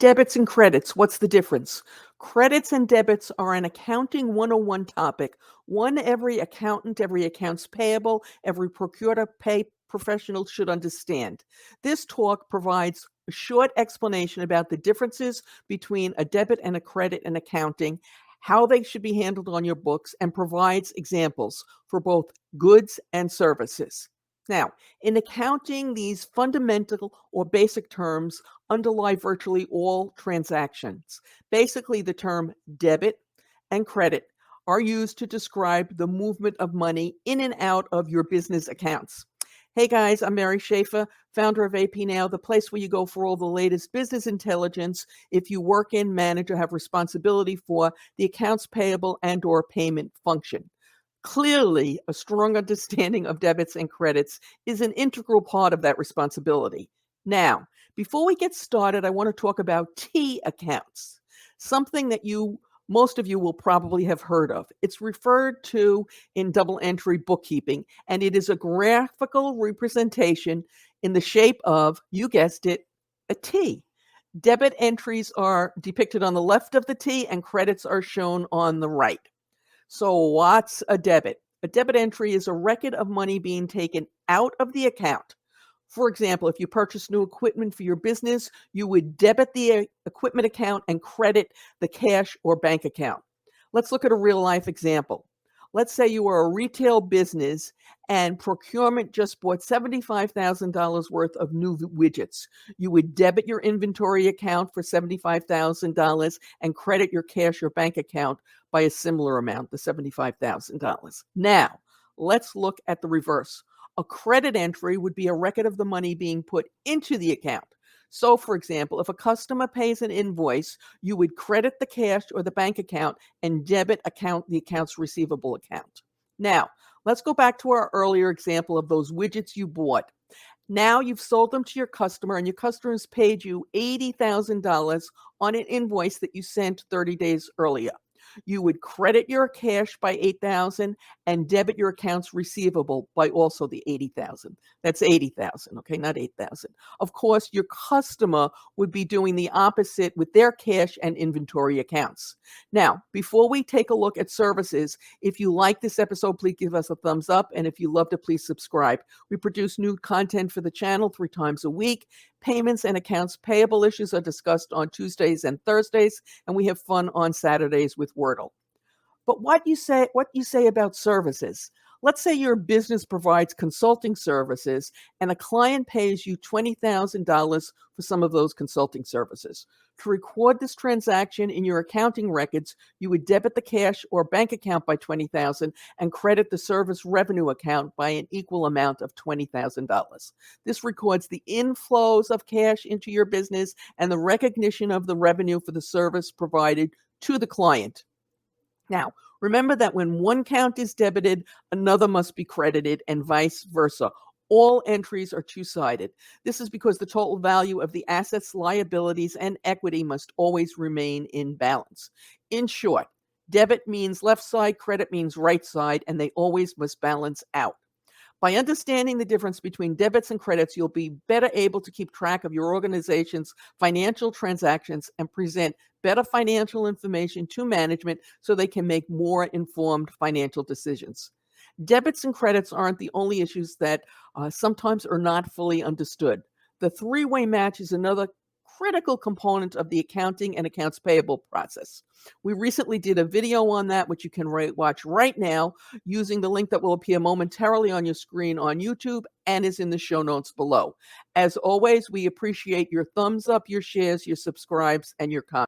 Debits and credits, what's the difference? Credits and debits are an accounting 101 topic, one every accountant, every accounts payable, every procure to pay professional should understand. This talk provides a short explanation about the differences between a debit and a credit in accounting, how they should be handled on your books, and provides examples for both goods and services. Now, in accounting, these fundamental or basic terms underlie virtually all transactions. Basically, the term debit and credit are used to describe the movement of money in and out of your business accounts. Hey guys, I'm Mary Schaefer, founder of AP Now, the place where you go for all the latest business intelligence if you work in, manage, or have responsibility for the accounts payable and or payment function. Clearly, a strong understanding of debits and credits is an integral part of that responsibility. Now, before we get started, I want to talk about T accounts, something that most of you will probably have heard of. It's referred to in double entry bookkeeping, and it is a graphical representation in the shape of, you guessed it, a T. Debit entries are depicted on the left of the T, and credits are shown on the right. So what's a debit? A debit entry is a record of money being taken out of the account. For example, if you purchase new equipment for your business, you would debit the equipment account and credit the cash or bank account. Let's look at a real life example. Let's say you are a retail business and procurement just bought $75,000 worth of new widgets. You would debit your inventory account for $75,000 and credit your cash or bank account by a similar amount, the $75,000. Now, let's look at the reverse. A credit entry would be a record of the money being put into the account. So, for example, if a customer pays an invoice, you would credit the cash or the bank account and debit the accounts receivable account. Now, let's go back to our earlier example of those widgets you bought. Now you've sold them to your customer and your customer has paid you $80,000 on an invoice that you sent 30 days earlier. You would credit your cash by $8,000 and debit your accounts receivable by also the $80,000. That's $80,000, okay, not $8,000. Of course, your customer would be doing the opposite with their cash and inventory accounts. Now, before we take a look at services, if you like this episode, please give us a thumbs up. And if you loved it, please subscribe. We produce new content for the channel 3 times a week. Payments and accounts payable issues are discussed on Tuesdays and Thursdays, and we have fun on Saturdays with Wordle. But what you say about services? Let's say your business provides consulting services and a client pays you $20,000 for some of those consulting services. To record this transaction in your accounting records, you would debit the cash or bank account by $20,000 and credit the service revenue account by an equal amount of $20,000. This records the inflows of cash into your business and the recognition of the revenue for the service provided to the client. Now, remember that when one account is debited, another must be credited and vice versa. All entries are two-sided. This is because the total value of the assets, liabilities, and equity must always remain in balance. In short, debit means left side, credit means right side, and they always must balance out. By understanding the difference between debits and credits, you'll be better able to keep track of your organization's financial transactions and present better financial information to management so they can make more informed financial decisions. Debits and credits aren't the only issues that sometimes are not fully understood. The three-way match is another critical component of the accounting and accounts payable process. We recently did a video on that, which you can watch right now using the link that will appear momentarily on your screen on YouTube and is in the show notes below. As always, we appreciate your thumbs up, your shares, your subscribes, and your comments.